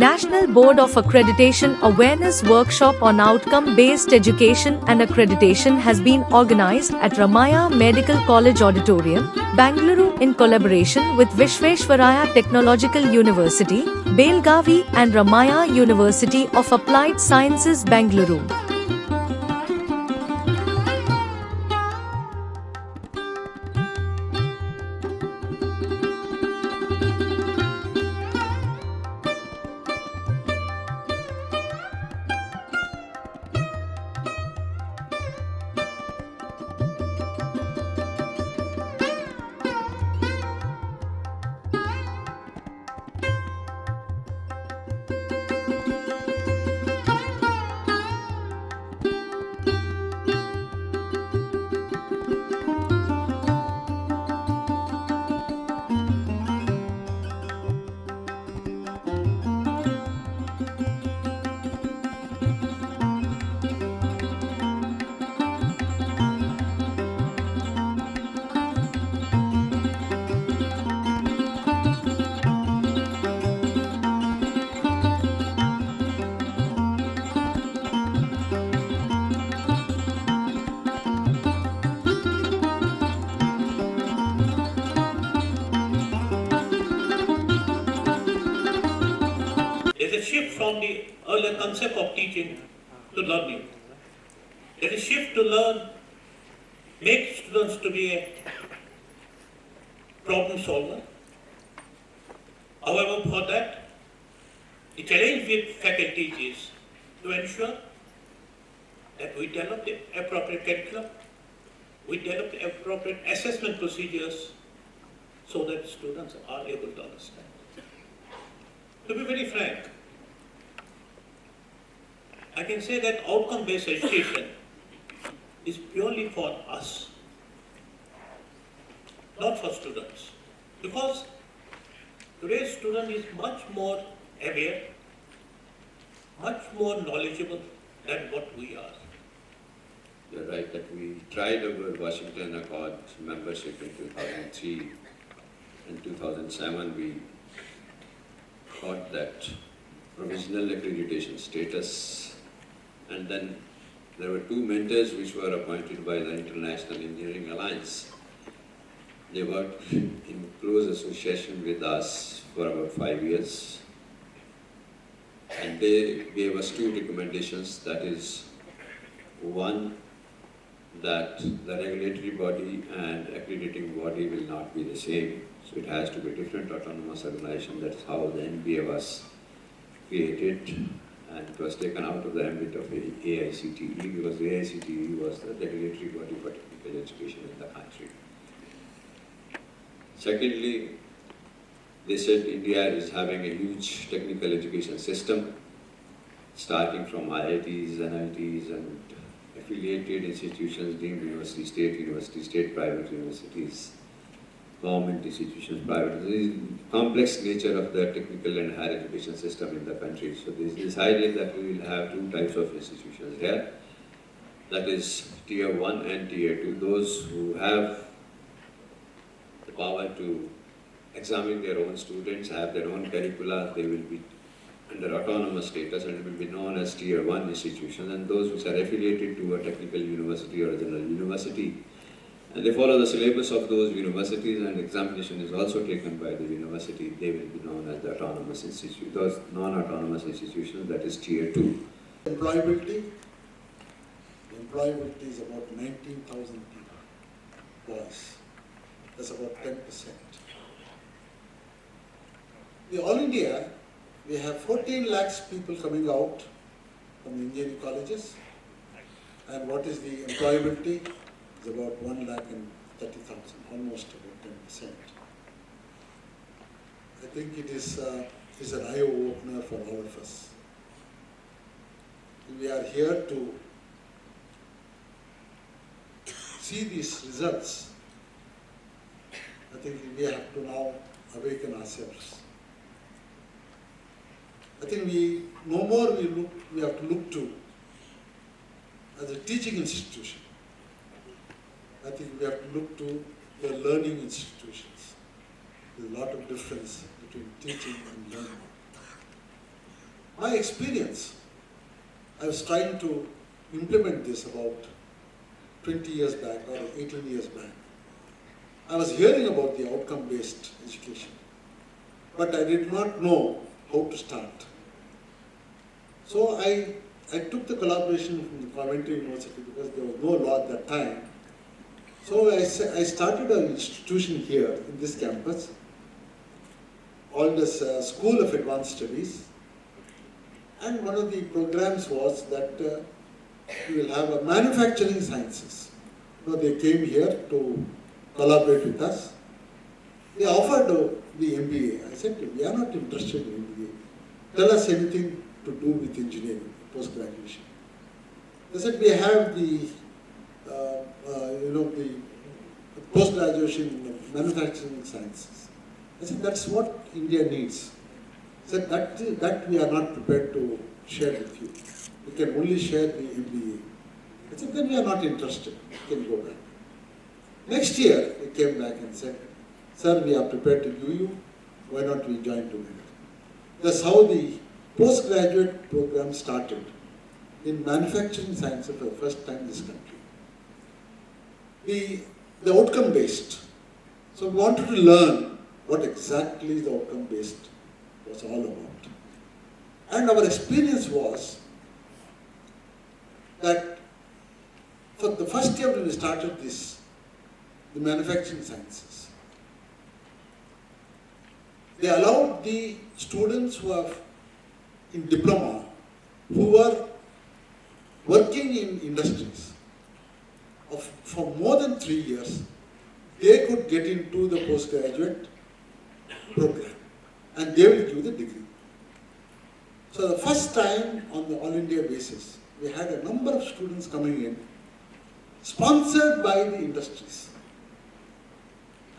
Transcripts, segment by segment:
National Board of Accreditation Awareness Workshop on Outcome-Based Education and Accreditation has been organized at Ramaya Medical College Auditorium, Bangalore in collaboration with Vishveshwaraya Technological University, Belgavi and Ramaya University of Applied Sciences, Bangalore. Shift from the earlier concept of teaching to learning. There is a shift to learn, make students to be a problem solver. However, for that, the challenge with faculties is to ensure that we develop the appropriate curriculum, we develop the appropriate assessment procedures so that students are able to understand. To be very frank, I can say that outcome-based education is purely for us, not for students. Because today's student is much more aware, much more knowledgeable than what we are. You're right that we tried our Washington Accord membership in 2003. In 2007, we got that provisional accreditation status. And then there were two mentors which were appointed by the International Engineering Alliance. They worked in close association with us for about 5 years. And they gave us two recommendations. That is, one, that the regulatory body and accrediting body will not be the same. So it has to be a different autonomous organization. That's how the NBA was created. And it was taken out of the ambit of AICTE because the AICTE was the regulatory body for technical education in the country. Secondly, they said India is having a huge technical education system, starting from IITs, NITs, and affiliated institutions, deemed universities, state private universities, government institutions, private, the complex nature of the technical and higher education system in the country. So they decided that we will have two types of institutions here. That is Tier 1 and Tier 2. Those who have the power to examine their own students, have their own curricula, they will be under autonomous status and will be known as Tier 1 institutions. And those which are affiliated to a technical university or a general university, and they follow the syllabus of those universities, and examination is also taken by the university. They will be known as the autonomous institute. Those non-autonomous institutions, that is Tier 2. Employability. The employability is about 19,000 people, boys. That's about 10%. The All India, we have 14 lakhs people coming out from the engineering colleges. And what is the employability? It's about 1,30,000, almost about 10%. I think it is an eye-opener for all of us. We are here to see these results. I think we have to now awaken ourselves. I think we have to look to as a teaching institution. I think we have to look to the learning institutions. There's a lot of difference between teaching and learning. My experience, I was trying to implement this about 20 years back or 18 years back. I was hearing about the outcome-based education, but I did not know how to start. So I took the collaboration from the Coventry University because there was no law at that time. So I started an institution here in this campus called as School of Advanced Studies. And one of the programs was that we will have a manufacturing sciences. They came here to collaborate with us. They offered the MBA. I said, we are not interested in MBA. Tell us anything to do with engineering, post-graduation. They said, we have the the post-graduation in manufacturing sciences. I said, that's what India needs. I said, that we are not prepared to share with you. We can only share the MBA. I said, then we are not interested. We can go back. Next year, they came back and said, sir, we are prepared to give you. Why not we join together? That's how the postgraduate program started in manufacturing sciences for the first time in this country. The outcome-based. So we wanted to learn what exactly the outcome-based was all about. And our experience was that for the first year when we started this, the manufacturing sciences, they allowed the students who are in diploma, who were working in industries for more than 3 years, they could get into the postgraduate program and they will give the degree. So the first time on the All India basis, we had a number of students coming in, sponsored by the industries.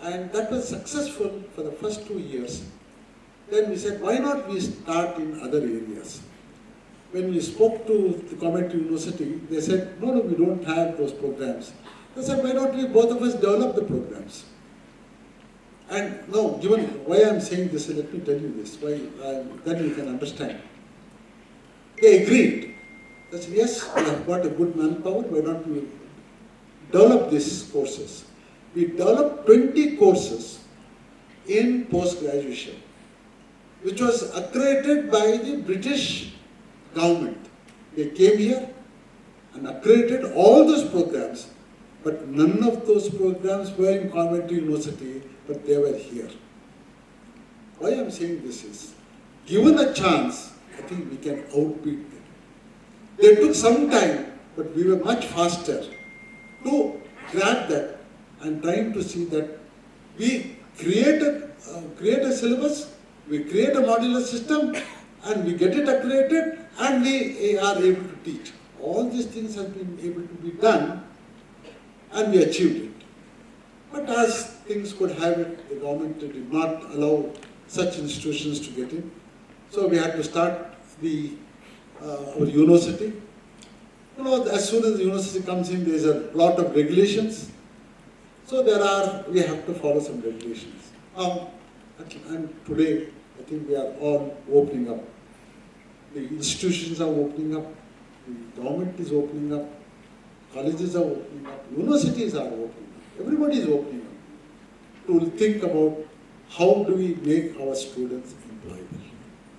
And that was successful for the first 2 years. Then we said, why not we start in other areas? When we spoke to the Coventry University, they said, no, we don't have those programs. They said, why not we both of us develop the programs? And no, given why I'm saying this, let me tell you this, why then you can understand. They agreed. They said, yes, we have got a good manpower, why not we develop these courses? We developed 20 courses in post-graduation, which was accredited by the British government. They came here and accredited all those programs, but none of those programs were in Coventry University, but they were here. Why I'm saying this is, given a chance, I think we can outbeat them. They took some time, but we were much faster to grab that and trying to see that we create a syllabus, we create a modular system, and we get it accredited, and we are able to teach. All these things have been able to be done, and we achieved it. But as things could have it, the government did not allow such institutions to get in. So we had to start our university. As soon as the university comes in, there's a lot of regulations. So we have to follow some regulations. And today, I think we are all opening up. The institutions are opening up, the government is opening up, colleges are opening up, universities are opening up, everybody is opening up to think about how do we make our students employable.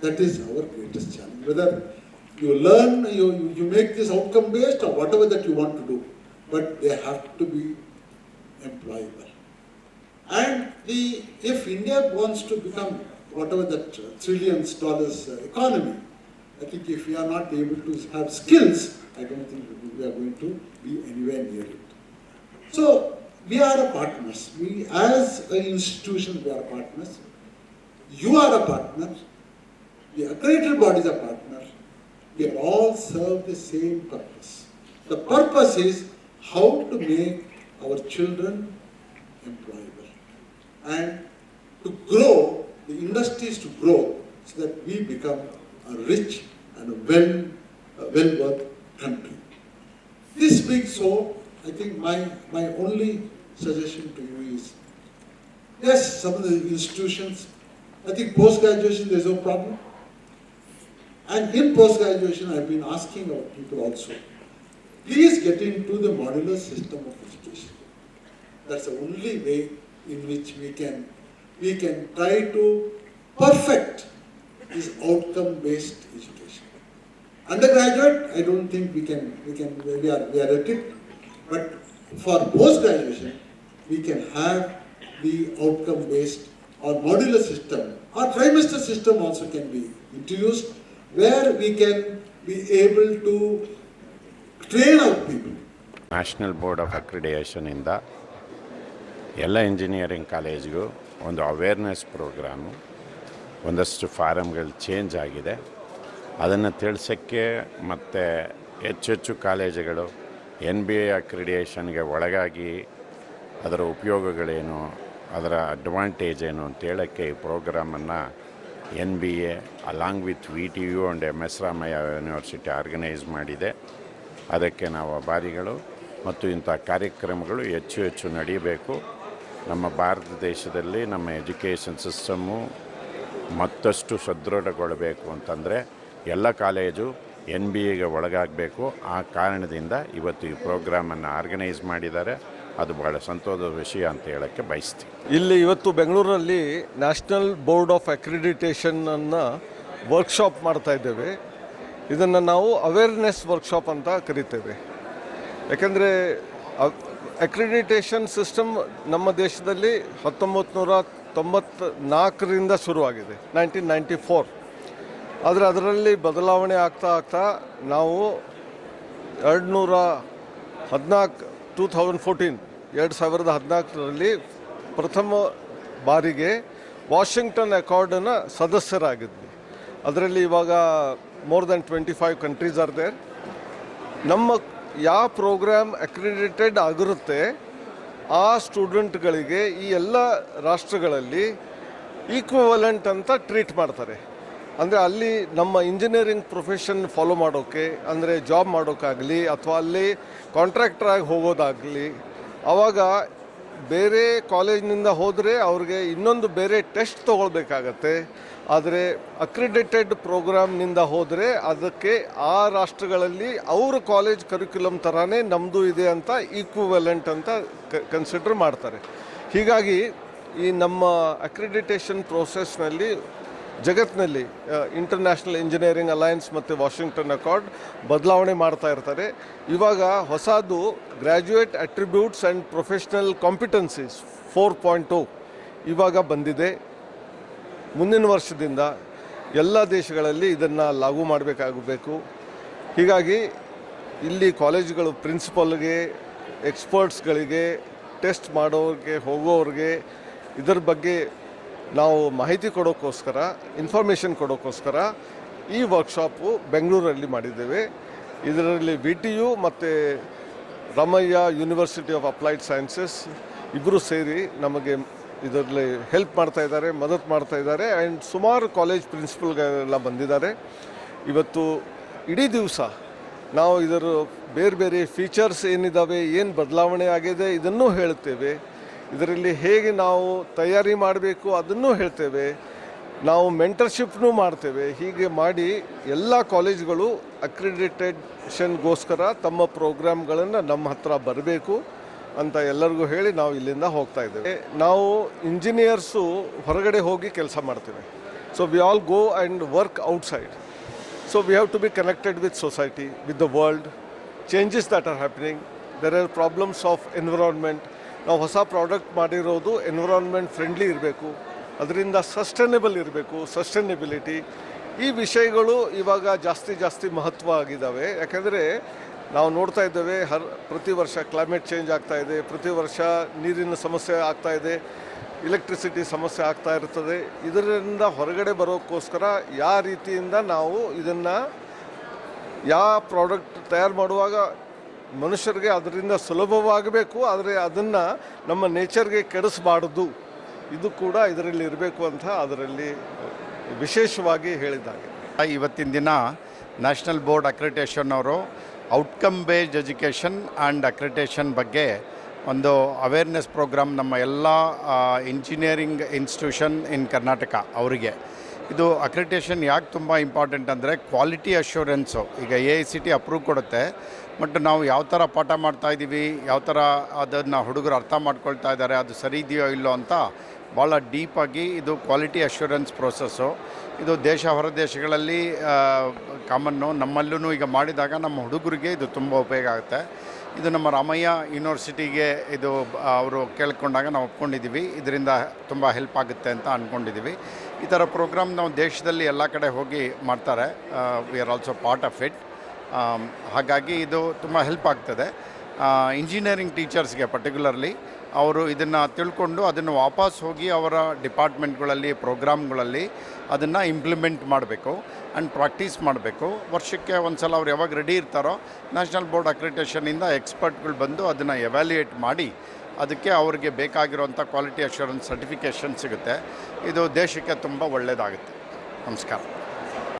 That is our greatest challenge. Whether you learn, you make this outcome based or whatever that you want to do, but they have to be employable. And if India wants to become whatever that trillions dollars economy, I think if we are not able to have skills, I don't think we are going to be anywhere near it. So we are partners. We as an institution, we are partners. You are a partner. The accredited bodies are partners. We all serve the same purpose. The purpose is how to make our children employable and to grow, the industries to grow so that we become a rich and a well-worth country. This being so, I think my only suggestion to you is, yes, some of the institutions, I think post-graduation there's no problem. And in post-graduation, I've been asking our people also, please get into the modular system of education. That's the only way in which we can try to perfect this outcome-based education. Undergraduate, I don't think we are at it, but for post-graduation, we can have the outcome-based or modular system, or trimester system also can be introduced, where we can be able to train our people. National board of ಅಕ್ರಿಡಿಯೇಷನಿಂದ ಎಲ್ಲ engineering ಕಾಲೇಜ್ಗೂ ಒಂದು awareness programme, ಒಂದಷ್ಟು ಫಾರಮ್ಗಳು change ಆಗಿದೆ. ಅದನ್ನು ತಿಳಿಸೋಕ್ಕೆ ಮತ್ತು ಹೆಚ್ಚು ಕಾಲೇಜುಗಳು NBA ಅಕ್ರಿಡಿಯೇಷನ್ಗೆ ಒಳಗಾಗಿ ಅದರ ಉಪಯೋಗಗಳೇನು, ಅದರ ಅಡ್ವಾಂಟೇಜ್ ಏನು ಅಂತ ಹೇಳೋಕ್ಕೆ ಈ ಪ್ರೋಗ್ರಾಮನ್ನು NBA along with VTU and MSRUAS university organise ಮಾಡಿದೆ. ಅದಕ್ಕೆ ನಾವು ಆಭಾರಿಗಳು ಮತ್ತು ಇಂಥ ಕಾರ್ಯಕ್ರಮಗಳು ಹೆಚ್ಚು ನಡೀಬೇಕು. ನಮ್ಮ ಭಾರತ ದೇಶದಲ್ಲಿ ನಮ್ಮ ಎಜುಕೇಷನ್ ಸಿಸ್ಟಮ್ಮು ಮತ್ತಷ್ಟು ಸದೃಢಗೊಳ್ಳಬೇಕು ಅಂತಂದರೆ ಎಲ್ಲ ಕಾಲೇಜು NBA ಒಳಗಾಗಬೇಕು. ಆ ಕಾರಣದಿಂದ ಇವತ್ತು ಈ ಪ್ರೋಗ್ರಾಮನ್ನು ಆರ್ಗನೈಸ್ ಮಾಡಿದ್ದಾರೆ. ಅದು ಭಾಳ ಸಂತೋಷದ ವಿಷಯ ಅಂತ ಹೇಳೋಕ್ಕೆ ಬಯಸ್ತೀವಿ. ಇಲ್ಲಿ ಇವತ್ತು ಬೆಂಗಳೂರಲ್ಲಿ ನ್ಯಾಷನಲ್ ಬೋರ್ಡ್ ಆಫ್ ಅಕ್ರಿಡಿಟೇಷನನ್ನು ವರ್ಕ್ಶಾಪ್ ಮಾಡ್ತಾ ಇದ್ದೇವೆ. ಇದನ್ನು ನಾವು ಅವೇರ್ನೆಸ್ ವರ್ಕ್ಶಾಪ್ ಅಂತ ಕರಿತೇವೆ. ಯಾಕೆಂದರೆ ಅಕ್ರಿಡಿಟೇಷನ್ ಸಿಸ್ಟಮ್ ನಮ್ಮ ದೇಶದಲ್ಲಿ 1994ರಿಂದ ಶುರುವಾಗಿದೆ, 1994. ಆದರೆ ಅದರಲ್ಲಿ ಬದಲಾವಣೆ ಆಗ್ತಾ ನಾವು 2014ರಲ್ಲಿ ಪ್ರಥಮ ಬಾರಿಗೆ ವಾಷಿಂಗ್ಟನ್ ಅಕಾರ್ಡ್ನ ಸದಸ್ಯರಾಗಿದ್ವಿ. ಅದರಲ್ಲಿ ಇವಾಗ more than 25 countries are there. ನಮ್ಮ ಯಾವ ಪ್ರೋಗ್ರಾಮ್ ಅಕ್ರಿಡಿಟೆಡ್ ಆಗಿರುತ್ತೆ ಆ ಸ್ಟೂಡೆಂಟ್ಗಳಿಗೆ ಈ ಎಲ್ಲ ರಾಷ್ಟ್ರಗಳಲ್ಲಿ ಈಕ್ವಿವಲೆಂಟ್ ಅಂತ ಟ್ರೀಟ್ ಮಾಡ್ತಾರೆ. ಅಂದರೆ ಅಲ್ಲಿ ನಮ್ಮ ಇಂಜಿನಿಯರಿಂಗ್ ಪ್ರೊಫೆಷನ್ ಫಾಲೋ ಮಾಡೋಕ್ಕೆ, ಅಂದರೆ ಜಾಬ್ ಮಾಡೋಕ್ಕಾಗಲಿ ಅಥವಾ ಅಲ್ಲಿ ಕಾಂಟ್ರಾಕ್ಟರಾಗಿ ಹೋಗೋದಾಗಲಿ, ಆವಾಗ ಬೇರೆ ಕಾಲೇಜಿನಿಂದ ಹೋದರೆ ಅವ್ರಿಗೆ ಇನ್ನೊಂದು ಬೇರೆ ಟೆಸ್ಟ್ ತೊಗೊಳ್ಬೇಕಾಗತ್ತೆ. ಆದರೆ ಅಕ್ರಿಡಿಟೆಡ್ ಪ್ರೋಗ್ರಾಮ್ನಿಂದ ಹೋದರೆ ಅದಕ್ಕೆ ಆ ರಾಷ್ಟ್ರಗಳಲ್ಲಿ ಅವ್ರ ಕಾಲೇಜ್ ಕರಿಕ್ಯುಲಮ್ ಥರನೇ ನಮ್ಮದು ಇದೆ ಅಂತ ಈಕ್ವಿವೆಲೆಂಟ್ ಅಂತ ಕನ್ಸಿಡರ್ ಮಾಡ್ತಾರೆ. ಹೀಗಾಗಿ ಈ ನಮ್ಮ ಅಕ್ರಿಡಿಟೇಷನ್ ಪ್ರೋಸೆಸ್ನಲ್ಲಿ ಜಗತ್ತಿನಲ್ಲಿ ಇಂಟರ್ನ್ಯಾಷನಲ್ ಇಂಜಿನಿಯರಿಂಗ್ ಅಲಯನ್ಸ್ ಮತ್ತು ವಾಷಿಂಗ್ಟನ್ ಅಕಾರ್ಡ್ ಬದಲಾವಣೆ ಮಾಡ್ತಾ ಇರ್ತಾರೆ. ಇವಾಗ ಹೊಸದು ಗ್ರ್ಯಾಜುಯೇಟ್ ಅಟ್ರಿಬ್ಯೂಟ್ಸ್ ಆ್ಯಂಡ್ ಪ್ರೊಫೆಷ್ನಲ್ ಕಾಂಪಿಟೆನ್ಸೀಸ್ 4.0 ಇವಾಗ ಬಂದಿದೆ. ಮುಂದಿನ ವರ್ಷದಿಂದ ಎಲ್ಲ ದೇಶಗಳಲ್ಲಿ ಇದನ್ನು ಲಾಗು ಮಾಡಬೇಕಾಗಬೇಕು. ಹೀಗಾಗಿ ಇಲ್ಲಿ ಕಾಲೇಜುಗಳು ಪ್ರಿನ್ಸಿಪಲ್ಗೆ, ಎಕ್ಸ್ಪರ್ಟ್ಸ್ಗಳಿಗೆ, ಟೆಸ್ಟ್ ಮಾಡೋರಿಗೆ, ಹೋಗೋರಿಗೆ ಇದರ ಬಗ್ಗೆ ನಾವು ಮಾಹಿತಿ ಕೊಡೋಕ್ಕೋಸ್ಕರ, ಇನ್ಫಾರ್ಮೇಷನ್ ಕೊಡೋಕ್ಕೋಸ್ಕರ ಈ ವರ್ಕ್ಶಾಪು ಬೆಂಗಳೂರಲ್ಲಿ ಮಾಡಿದ್ದೇವೆ. ಇದರಲ್ಲಿ VTU ಮತ್ತು Ramaiah university of applied sciences ಇಬ್ಬರು ಸೇರಿ ನಮಗೆ ಇದರಲ್ಲಿ ಹೆಲ್ಪ್ ಮಾಡ್ತಾ ಇದ್ದಾರೆ, ಮದತ್ ಮಾಡ್ತಾ ಇದ್ದಾರೆ. ಆ್ಯಂಡ್ ಸುಮಾರು ಕಾಲೇಜ್ ಪ್ರಿನ್ಸಿಪಲ್ಗಳೆಲ್ಲ ಬಂದಿದ್ದಾರೆ. ಇವತ್ತು ಇಡೀ ದಿವಸ ನಾವು ಇದರ ಬೇರೆ ಫೀಚರ್ಸ್ ಏನಿದ್ದಾವೆ, ಏನು ಬದಲಾವಣೆ ಆಗಿದೆ ಇದನ್ನೂ ಹೇಳ್ತೇವೆ. ಇದರಲ್ಲಿ ಹೇಗೆ ನಾವು ತಯಾರಿ ಮಾಡಬೇಕು ಅದನ್ನೂ ಹೇಳ್ತೇವೆ. ನಾವು ಮೆಂಟರ್ಶಿಪ್ನೂ ಮಾಡ್ತೇವೆ. ಹೀಗೆ ಮಾಡಿ ಎಲ್ಲ ಕಾಲೇಜ್ಗಳು ಅಕ್ರಿಡಿಟೇಷನ್ಗೋಸ್ಕರ ತಮ್ಮ ಪ್ರೋಗ್ರಾಮ್ಗಳನ್ನು ನಮ್ಮ ಹತ್ರ ಬರಬೇಕು ಅಂತ ಎಲ್ಲರಿಗೂ ಹೇಳಿ ನಾವು ಇಲ್ಲಿಂದ ಹೋಗ್ತಾ ಇದ್ದೇವೆ. ನಾವು ಇಂಜಿನಿಯರ್ಸು ಹೊರಗಡೆ ಹೋಗಿ ಕೆಲಸ ಮಾಡ್ತೇವೆ. So we all go and work outside. So we have to be connected with society, with the world, changes that are happening. There are problems of environment. ನಾವು ಹೊಸ ಪ್ರಾಡಕ್ಟ್ ಮಾಡಿರೋದು ಎನ್ವಿರಾನ್ಮೆಂಟ್ ಫ್ರೆಂಡ್ಲಿ ಇರಬೇಕು, ಅದರಿಂದ sustainable ಇರಬೇಕು, sustainability. ಈ ವಿಷಯಗಳು ಇವಾಗ ಜಾಸ್ತಿ ಮಹತ್ವ ಆಗಿದ್ದಾವೆ. ಯಾಕೆಂದರೆ ನಾವು ನೋಡ್ತಾ ಇದ್ದೇವೆ ಪ್ರತಿ ವರ್ಷ ಕ್ಲೈಮೇಟ್ ಚೇಂಜ್ ಆಗ್ತಾ ಇದೆ, ಪ್ರತಿ ವರ್ಷ ನೀರಿನ ಸಮಸ್ಯೆ ಆಗ್ತಾ ಇದೆ, ಎಲೆಕ್ಟ್ರಿಸಿಟಿ ಸಮಸ್ಯೆ ಆಗ್ತಾ ಇರ್ತದೆ. ಇದರಿಂದ ಹೊರಗಡೆ ಬರೋಕ್ಕೋಸ್ಕರ ಯಾವ ರೀತಿಯಿಂದ ನಾವು ಇದನ್ನು ಯಾವ ಪ್ರಾಡಕ್ಟ್ ತಯಾರು ಮಾಡುವಾಗ ಮನುಷ್ಯರಿಗೆ ಅದರಿಂದ ಸುಲಭವಾಗಬೇಕು, ಆದರೆ ಅದನ್ನು ನಮ್ಮ ನೇಚರ್ಗೆ ಕೆಡಿಸಬಾರ್ದು. ಇದು ಕೂಡ ಇದರಲ್ಲಿ ಇರಬೇಕು ಅಂತ ಅದರಲ್ಲಿ ವಿಶೇಷವಾಗಿ ಹೇಳಿದ್ದಾರೆ. ಇವತ್ತಿನ ದಿನ ನ್ಯಾಷನಲ್ ಬೋರ್ಡ್ ಅಕ್ರಿಡಿಟೇಷನ್ ಅವರು outcome based education and accreditation ಬಗ್ಗೆ ಒಂದು ಅವೇರ್ನೆಸ್ ಪ್ರೋಗ್ರಾಮ್ ನಮ್ಮ ಎಲ್ಲ ಇಂಜಿನಿಯರಿಂಗ್ ಇನ್ಸ್ಟಿಟ್ಯೂಷನ್ ಇನ್ ಕರ್ನಾಟಕ ಅವರಿಗೆ ಇದು ಅಕ್ರಿಡಿಟೇಷನ್ ಯಾಕೆ ತುಂಬ ಇಂಪಾರ್ಟೆಂಟ್ ಅಂದರೆ ಕ್ವಾಲಿಟಿ ಅಶ್ಯೂರೆನ್ಸು. ಈಗ AICTE ಅಪ್ರೂವ್ ಕೊಡುತ್ತೆ, ಬಟ್ ನಾವು ಯಾವ ಥರ ಪಾಠ ಮಾಡ್ತಾಯಿದ್ದೀವಿ, ಯಾವ ಥರ ಅದನ್ನು ಹುಡುಗರು ಅರ್ಥ ಮಾಡ್ಕೊಳ್ತಾ ಇದ್ದಾರೆ, ಅದು ಸರಿ ಇದೆಯೋ ಇಲ್ಲೋ ಅಂತ ಭಾಳ ಡೀಪಾಗಿ ಇದು ಕ್ವಾಲಿಟಿ ಅಶ್ಯೂರೆನ್ಸ್ ಪ್ರೋಸೆಸ್ಸು. ಇದು ದೇಶ ಹೊರ ದೇಶಗಳಲ್ಲಿ ಕಾಮನ್ನು, ನಮ್ಮಲ್ಲೂ ಈಗ ಮಾಡಿದಾಗ ನಮ್ಮ ಹುಡುಗರಿಗೆ ಇದು ತುಂಬ ಉಪಯೋಗ ಆಗುತ್ತೆ. ಇದು ನಮ್ಮ ರಾಮಯ್ಯ ಯೂನಿವರ್ಸಿಟಿಗೆ ಇದು ಅವರು ಕೇಳ್ಕೊಂಡಾಗ ನಾವು ಒಪ್ಕೊಂಡಿದ್ದೀವಿ, ಇದರಿಂದ ತುಂಬ ಹೆಲ್ಪ್ ಆಗುತ್ತೆ ಅಂತ ಅಂದ್ಕೊಂಡಿದ್ದೀವಿ. ಈ ಥರ ಪ್ರೋಗ್ರಾಮ್ ನಾವು ದೇಶದಲ್ಲಿ ಎಲ್ಲ ಕಡೆ ಹೋಗಿ ಮಾಡ್ತಾರೆ. We are also part of it. ಹಾಗಾಗಿ ಇದು ತುಂಬ ಹೆಲ್ಪ್ ಆಗ್ತದೆ. ಇಂಜಿನಿಯರಿಂಗ್ ಟೀಚರ್ಸ್ಗೆ ಪರ್ಟಿಕ್ಯುಲರ್ಲಿ ಅವರು ಇದನ್ನು ತಿಳ್ಕೊಂಡು ಅದನ್ನು ವಾಪಸ್ ಹೋಗಿ ಅವರ ಡಿಪಾರ್ಟ್ಮೆಂಟ್ಗಳಲ್ಲಿ, ಪ್ರೋಗ್ರಾಮ್ಗಳಲ್ಲಿ ಅದನ್ನು ಇಂಪ್ಲಿಮೆಂಟ್ ಮಾಡಬೇಕು ಆ್ಯಂಡ್ ಪ್ರಾಕ್ಟೀಸ್ ಮಾಡಬೇಕು. ವರ್ಷಕ್ಕೆ ಒಂದು ಸಲ ಅವ್ರು ಯಾವಾಗ ರೆಡಿ ಇರ್ತಾರೋ ನ್ಯಾಷನಲ್ ಬೋರ್ಡ್ ಅಕ್ರಿಡಿಟೇಷನಿಂದ ಎಕ್ಸ್ಪರ್ಟ್ಗಳು ಬಂದು ಅದನ್ನು ಎವ್ಯಾಲ್ಯೂಯೇಟ್ ಮಾಡಿ ಅದಕ್ಕೆ ಅವ್ರಿಗೆ ಬೇಕಾಗಿರುವಂಥ ಕ್ವಾಲಿಟಿ ಅಶ್ಯೂರೆನ್ಸ್ ಸರ್ಟಿಫಿಕೇಷನ್ ಸಿಗುತ್ತೆ. ಇದು ದೇಶಕ್ಕೆ ತುಂಬ ಒಳ್ಳೆಯದಾಗುತ್ತೆ. ನಮಸ್ಕಾರ.